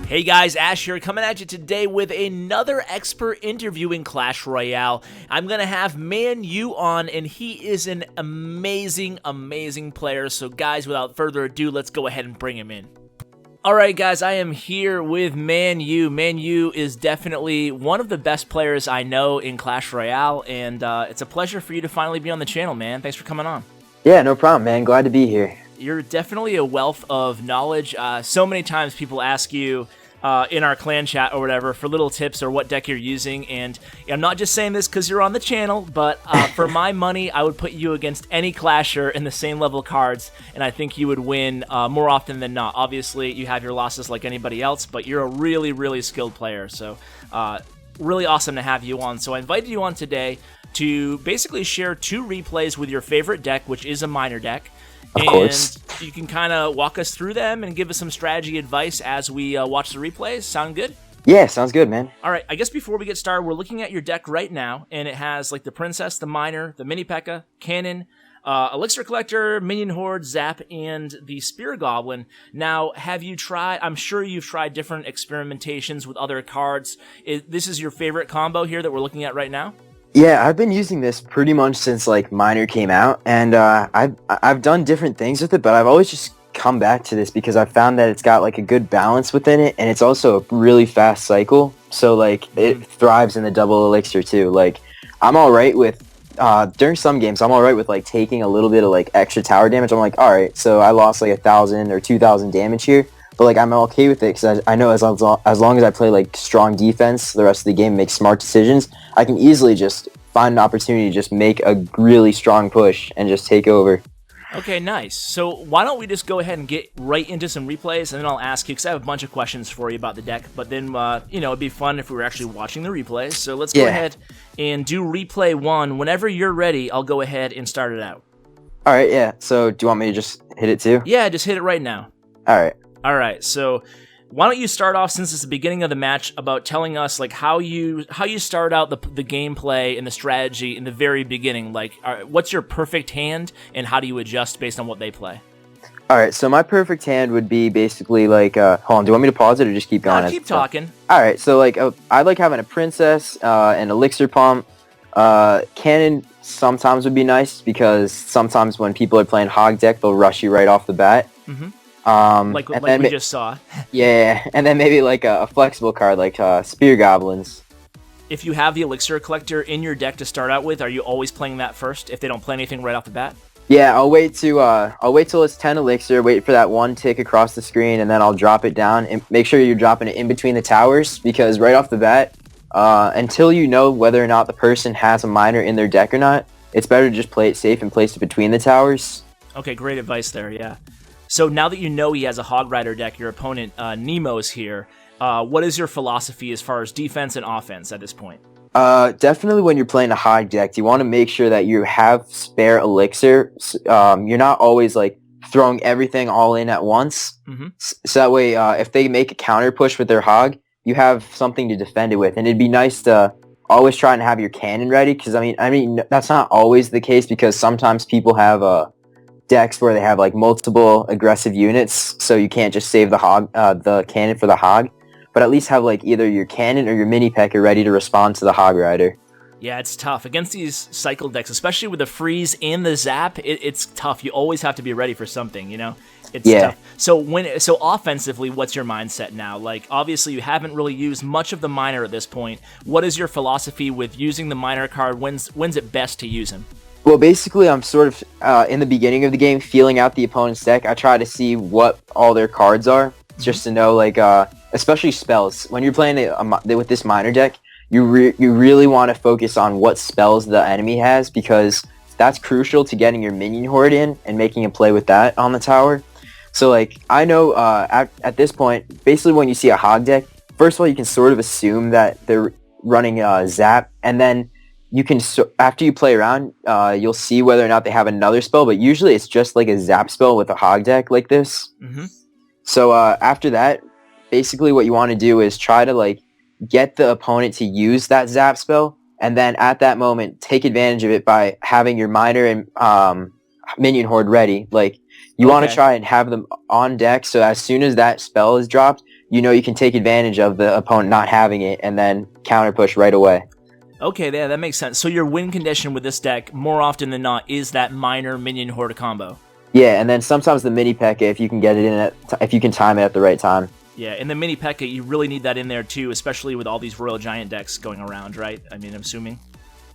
Hey guys, Ash here, coming at you today with another expert interview in Clash Royale. I'm going to have Manu on, and he is an amazing, amazing player. So guys, without further ado, let's go ahead and bring him in. Alright guys, I am here with Manu. Manu is definitely one of the best players I know in Clash Royale, and it's a pleasure for you to finally be on the channel, man. Thanks for coming on. Yeah, no problem, man. Glad to be here. You're definitely a wealth of knowledge. So many times people ask you in our clan chat or whatever for little tips or what deck you're using, and I'm not just saying this because you're on the channel, but for my money, I would put you against any clasher in the same level cards, and I think you would win more often than not. Obviously, you have your losses like anybody else, but you're a really, really skilled player, so really awesome to have you on. So I invited you on today to basically share 2 replays with your favorite deck, which is a minor deck. Of course. You can kind of walk us through them and give us some strategy advice as we watch the replays. Sound good? Yeah, sounds good, man. All right, I guess before we get started, we're looking at your deck right now, and it has like the Princess, the Miner, the Mini P.E.K.K.A, Cannon, Elixir Collector, Minion Horde, Zap, and the Spear Goblin. Now, have you tried, I'm sure you've tried different experimentations with other cards. This is your favorite combo here that we're looking at right now? Yeah, I've been using this pretty much since like Minor came out, and I've done different things with it, but I've always just come back to this because I've found that it's got like a good balance within it, and it's also a really fast cycle. So like it thrives in the double elixir too. Like I'm all right with during some games, I'm all right with like taking a little bit of like extra tower damage. I'm like, all right, so I lost like 1,000 or 2,000 damage here. But like I'm okay with it because I know as long as I play like strong defense the rest of the game, make smart decisions, I can easily just find an opportunity to just make a really strong push and just take over. Okay, nice. So why don't we just go ahead and get right into some replays, and then I'll ask you, because I have a bunch of questions for you about the deck, but then, you know, it'd be fun if we were actually watching the replays. So let's go ahead and do replay 1. Whenever you're ready, I'll go ahead and start it out. All right, yeah. So do you want me to just hit it too? Yeah, just hit it right now. All right. All right, so why don't you start off, since it's the beginning of the match, about telling us like how you start out the gameplay and the strategy in the very beginning. Like, what's your perfect hand, and how do you adjust based on what they play? All right, so my perfect hand would be basically like, hold on, do you want me to pause it or just keep going? Keep talking. All right, so like I like having a Princess, an Elixir Pump, Cannon sometimes would be nice because sometimes when people are playing Hog deck, they'll rush you right off the bat. Mm-hmm. Like we just saw. Yeah, and then maybe like a flexible card like Spear Goblins. If you have the Elixir Collector in your deck to start out with, are you always playing that first if they don't play anything right off the bat? Yeah, I'll wait till it's 10 Elixir, wait for that one tick across the screen, and then I'll drop it down, and make sure you're dropping it in between the towers, because right off the bat, until you know whether or not the person has a miner in their deck or not, it's better to just play it safe and place it between the towers. Okay, great advice there, yeah. So now that you know he has a Hog Rider deck, your opponent, Nemo's here, what is your philosophy as far as defense and offense at this point? Definitely when you're playing a Hog deck, you want to make sure that you have spare Elixir. You're not always like throwing everything all in at once. Mm-hmm. So that way, if they make a counter push with their Hog, you have something to defend it with. And it'd be nice to always try and have your cannon ready, because I mean that's not always the case, because sometimes people have decks where they have like multiple aggressive units, so you can't just save the cannon for the Hog, but at least have like either your cannon or your mini P.E.K.K.A ready to respond to the Hog Rider. Yeah, it's tough against these cycle decks, especially with the freeze and the zap. It's tough. You always have to be ready for something, you know. It's tough. So offensively, what's your mindset now? Like, obviously you haven't really used much of the miner at this point. What is your philosophy with using the miner card? When's it best to use him? Well, basically, I'm sort of, in the beginning of the game, feeling out the opponent's deck. I try to see what all their cards are, just to know, like, especially spells. When you're playing with this minor deck, you really want to focus on what spells the enemy has, because that's crucial to getting your Minion Horde in and making a play with that on the tower. So, like, I know at this point, basically when you see a Hog deck, first of all, you can sort of assume that they're running Zap, and then you can, after you play around, you'll see whether or not they have another spell, but usually it's just like a Zap spell with a Hog deck like this. Mm-hmm. So after that, basically what you want to do is try to like get the opponent to use that Zap spell, and then at that moment, take advantage of it by having your Miner and Minion Horde ready. Like, you want to try and have them on deck, so as soon as that spell is dropped, you know you can take advantage of the opponent not having it and then counter push right away. Okay, yeah, that makes sense. So your win condition with this deck, more often than not, is that Miner Minion Horde combo. Yeah, and then sometimes the mini P.E.K.K.A. if you can get it in if you can time it at the right time. Yeah, and the mini P.E.K.K.A. you really need that in there too, especially with all these Royal Giant decks going around, right? I mean, I'm assuming.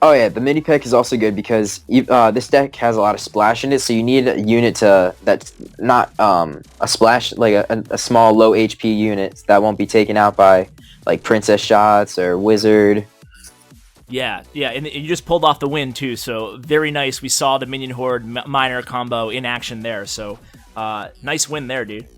Oh yeah, the mini P.E.K.K.A. is also good because this deck has a lot of splash in it, so you need a unit that's not a splash, like a small low HP unit that won't be taken out by like Princess Shots or Wizard. Yeah, and you just pulled off the win too, so very nice. We saw the Minion Horde Miner combo in action there, so nice win there, dude.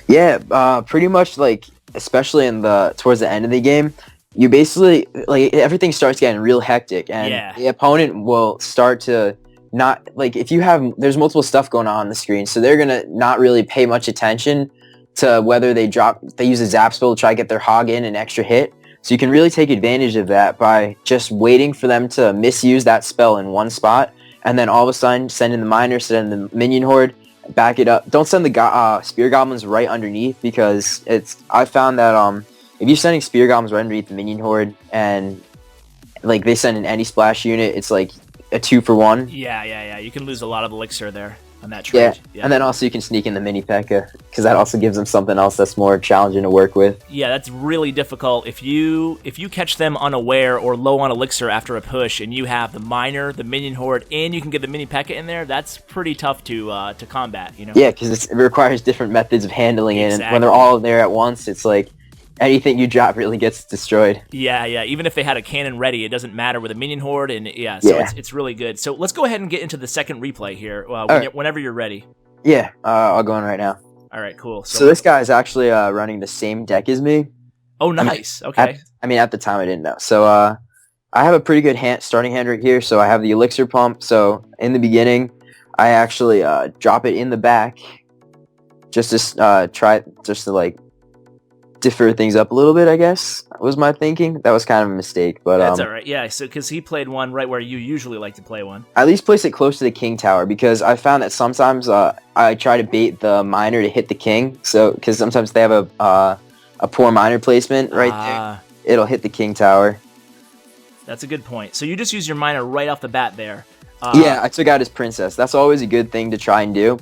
Yeah, pretty much like, especially towards the end of the game, you basically, like, everything starts getting real hectic, and the opponent will start to not, like, if you have, there's multiple stuff going on the screen, so they're gonna not really pay much attention to whether they use a zap spell to try to get their hog in an extra hit. So you can really take advantage of that by just waiting for them to misuse that spell in one spot, and then all of a sudden send in the Miner, send in the Minion Horde, back it up. Don't send the Spear Goblins right underneath, because I found that if you're sending Spear Goblins right underneath the Minion Horde and like they send in any splash unit, it's like a 2-for-1. Yeah. You can lose a lot of elixir there on that trade. Yeah, and then also you can sneak in the mini P.E.K.K.A. because that also gives them something else that's more challenging to work with. Yeah, that's really difficult. If you catch them unaware or low on elixir after a push, and you have the Miner, the Minion Horde, and you can get the mini P.E.K.K.A. in there, that's pretty tough to combat. You know? Yeah, because it requires different methods of handling it, and when they're all there at once, it's like anything you drop really gets destroyed. Yeah. Even if they had a cannon ready, it doesn't matter with a Minion Horde, and it's really good. So let's go ahead and get into the second replay here whenever you're ready. Yeah, I'll go in right now. All right, cool. So this guy is actually running the same deck as me. Oh, nice. Okay. At the time I didn't know. So I have a pretty good starting hand right here. So I have the Elixir Pump. So in the beginning, I actually drop it in the back just to like defer things up a little bit, I guess, was my thinking. That was kind of a mistake, but that's all right. Yeah, so because he played one right where you usually like to play one. At least place it close to the king tower, because I found that sometimes I try to bait the Miner to hit the king. So because sometimes they have a poor Miner placement right there, it'll hit the king tower. That's a good point. So you just use your Miner right off the bat there. Yeah, I took out his princess. That's always a good thing to try and do.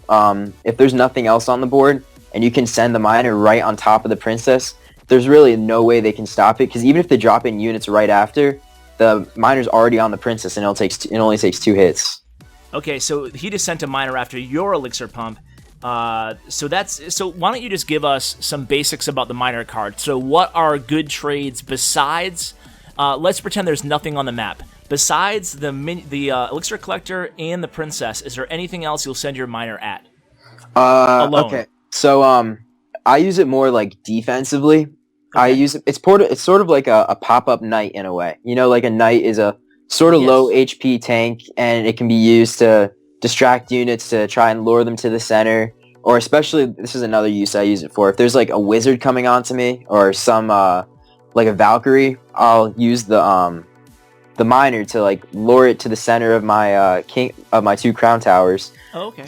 If there's nothing else on the board, and you can send the Miner right on top of the princess, there's really no way they can stop it, because even if they drop in units right after, the Miner's already on the princess, and it only takes 2 hits. Okay, so he just sent a Miner after your Elixir Pump. So why don't you just give us some basics about the Miner card? So what are good trades besides, let's pretend there's nothing on the map. Besides the Elixir Collector and the Princess, is there anything else you'll send your Miner at? Alone. Okay. So I use it more like defensively. Okay. I use it. It's sort of like a pop-up knight in a way. You know, like a knight is a sort of low HP tank, and it can be used to distract units to try and lure them to the center. Or especially, this is another use I use it for. If there's like a wizard coming onto me, or some like a Valkyrie, I'll use the Miner to like lure it to the center of my my 2 crown towers. Oh, okay.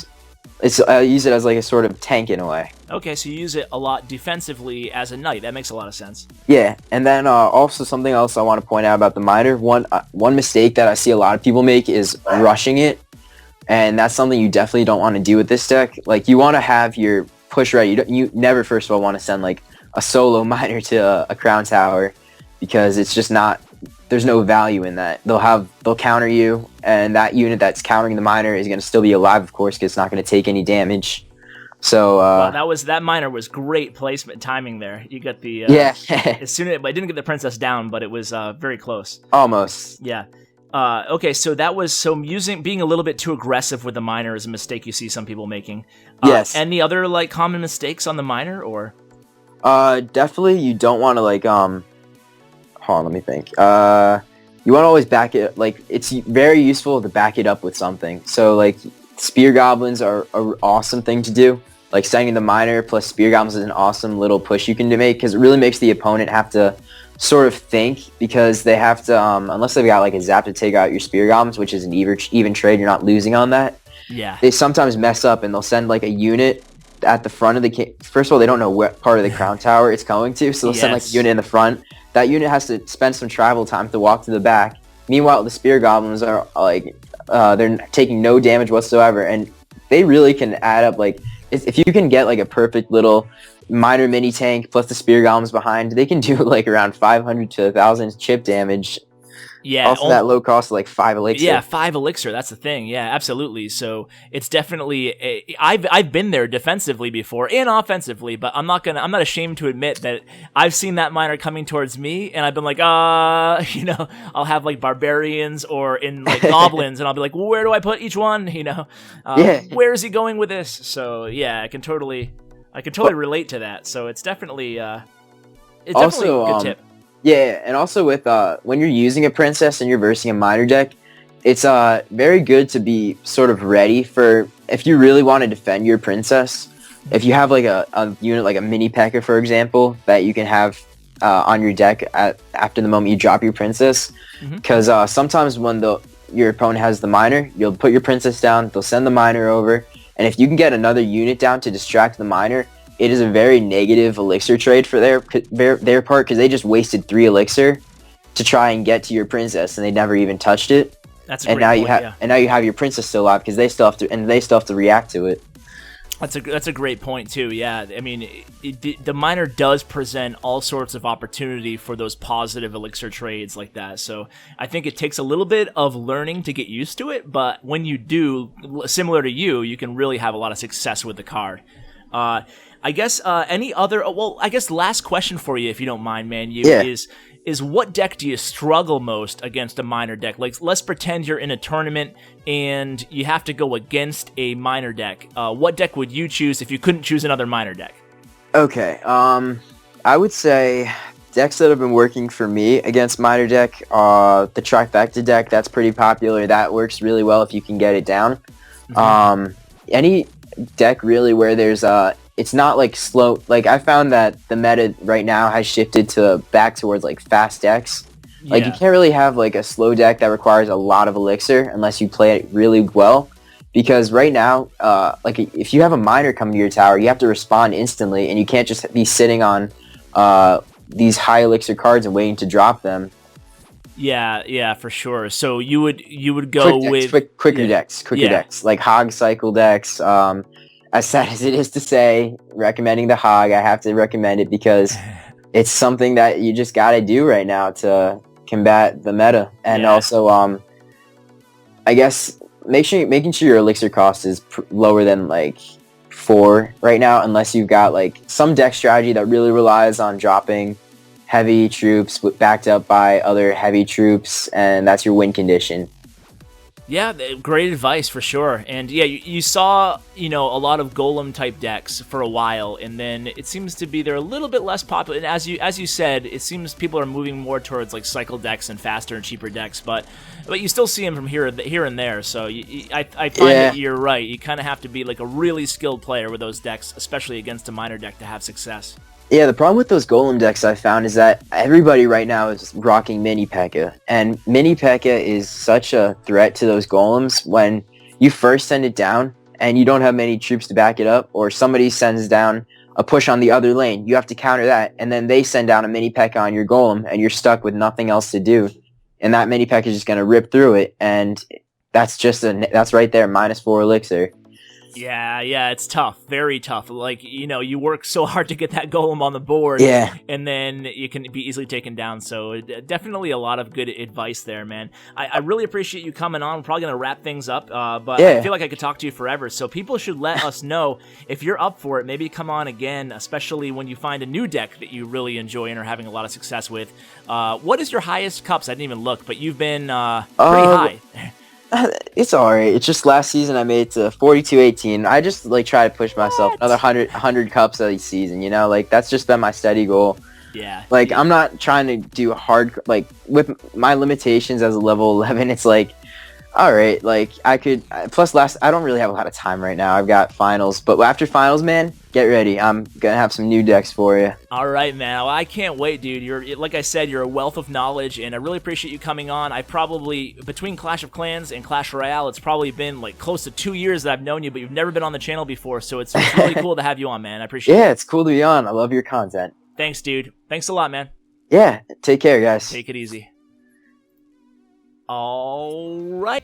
I use it as like a sort of tank in a way. Okay, so you use it a lot defensively as a knight. That makes a lot of sense. Yeah, and then also something else I want to point out about the Miner. One mistake that I see a lot of people make is rushing it, and that's something you definitely don't want to do with this deck. Like, you want to have your push ready. You never, first of all, want to send like a solo Miner to a crown tower, because it's just not. There's no value in that. They'll counter you, and that unit that's countering the Miner is going to still be alive, of course, because it's not going to take any damage. So wow, that Miner was great placement timing there. You got the as soon as I didn't get the princess down, but it was very close. Almost. Yeah. Okay, so being a little bit too aggressive with the Miner is a mistake you see some people making. Yes. Any other like common mistakes on the Miner, or? Definitely you don't want to like hold on, let me think. You want to always back it, like, it's very useful to back it up with something. So, like, Spear Goblins are an awesome thing to do. Like, sending the Miner plus Spear Goblins is an awesome little push you can make, because it really makes the opponent have to sort of think, because they have to, unless they've got, like, a zap to take out your Spear Goblins, which is an even trade, you're not losing on that. Yeah. They sometimes mess up, and they'll send, like, a unit at the front of the first of all, they don't know what part of the crown tower it's going to, so they'll send like a unit in the front. That unit has to spend some travel time to walk to the back. Meanwhile, the spear goblins are like they're taking no damage whatsoever, and they really can add up. Like if you can get like a perfect little minor mini tank plus the spear golems behind, they can do like around 500 to 1,000 chip damage. Yeah, also that low cost, like 5 elixir. Yeah, 5 elixir. That's the thing. Yeah, absolutely. So it's definitely. I've been there defensively before and offensively, but I'm not ashamed to admit that I've seen that miner coming towards me, and I've been like, I'll have like barbarians or in like goblins, and I'll be like, well, where do I put each one? Where is he going with this? So yeah, I can totally relate to that. So it's definitely a good tip. Yeah, and also with when you're using a princess and you're versing a miner deck, it's very good to be sort of ready for if you really want to defend your princess. If you have like a unit like a mini P.E.K.K.A, for example, that you can have on your deck after the moment you drop your princess, because sometimes when your opponent has the miner, you'll put your princess down, they'll send the miner over, and if you can get another unit down to distract the miner, it is a very negative elixir trade for their part, because they just wasted 3 elixir to try and get to your princess, and they never even touched it. That's a great point, and now you have your princess still alive because they still have to react to it. That's a great point too. Yeah, I mean, the miner does present all sorts of opportunity for those positive elixir trades like that. So I think it takes a little bit of learning to get used to it, but when you do, similar to you can really have a lot of success with the card. I guess any other. Well, I guess last question for you, if you don't mind, Manu, is what deck do you struggle most against a miner deck? Like, let's pretend you're in a tournament and you have to go against a miner deck. What deck would you choose if you couldn't choose another miner deck? Okay, I would say decks that have been working for me against miner deck, the trifecta deck, that's pretty popular. That works really well if you can get it down. Any deck really where there's it's not like slow. Like I found that the meta right now has shifted back towards like fast decks. Like you can't really have like a slow deck that requires a lot of elixir unless you play it really well. Because right now, like if you have a miner come to your tower, you have to respond instantly, and you can't just be sitting on these high elixir cards and waiting to drop them. Yeah, for sure. So you would go quicker decks, like Hog cycle decks. As sad as it is to say, recommending the Hog, I have to recommend it because it's something that you just gotta do right now to combat the meta. And also, I guess making sure your elixir cost is lower than like 4 right now, unless you've got like some deck strategy that really relies on dropping heavy troops backed up by other heavy troops, and that's your win condition. Yeah, great advice for sure. And yeah, you saw, a lot of golem type decks for a while, and then it seems to be they're a little bit less popular. And as you said, it seems people are moving more towards like cycle decks and faster and cheaper decks, but you still see them from here and there. So I find that you're right. You kind of have to be like a really skilled player with those decks, especially against a miner deck, to have success. Yeah, the problem with those golem decks I found is that everybody right now is rocking mini P.E.K.K.A. And mini P.E.K.K.A. is such a threat to those golems when you first send it down and you don't have many troops to back it up, or somebody sends down a push on the other lane. You have to counter that, and then they send down a mini P.E.K.K.A. on your golem, and you're stuck with nothing else to do. And that mini P.E.K.K.A. is just going to rip through it, and that's right there, -4 elixir. Yeah, it's tough, very tough. Like, you work so hard to get that golem on the board, and then you can be easily taken down. So definitely a lot of good advice there, man. I really appreciate you coming on. We're probably going to wrap things up, but I feel like I could talk to you forever. So people should let us know if you're up for it. Maybe come on again, especially when you find a new deck that you really enjoy and are having a lot of success with. What is your highest cups? I didn't even look, but you've been pretty high. It's alright. It's just last season I made it to 42-18. I just like try to push myself another 100 cups each season, like that's just been my steady goal. Yeah. Like I'm not trying to do hard, like with my limitations as a level 11, it's like All right, like I could. Plus, I don't really have a lot of time right now. I've got finals, but after finals, man, get ready. I'm gonna have some new decks for you. All right, man. Well, I can't wait, dude. You're like I said, you're a wealth of knowledge, and I really appreciate you coming on. I probably between Clash of Clans and Clash Royale, it's probably been like close to 2 years that I've known you, but you've never been on the channel before, so it's really cool to have you on, man. I appreciate it. Yeah, it's cool to be on. I love your content. Thanks, dude. Thanks a lot, man. Yeah, take care, guys. Take it easy. All right.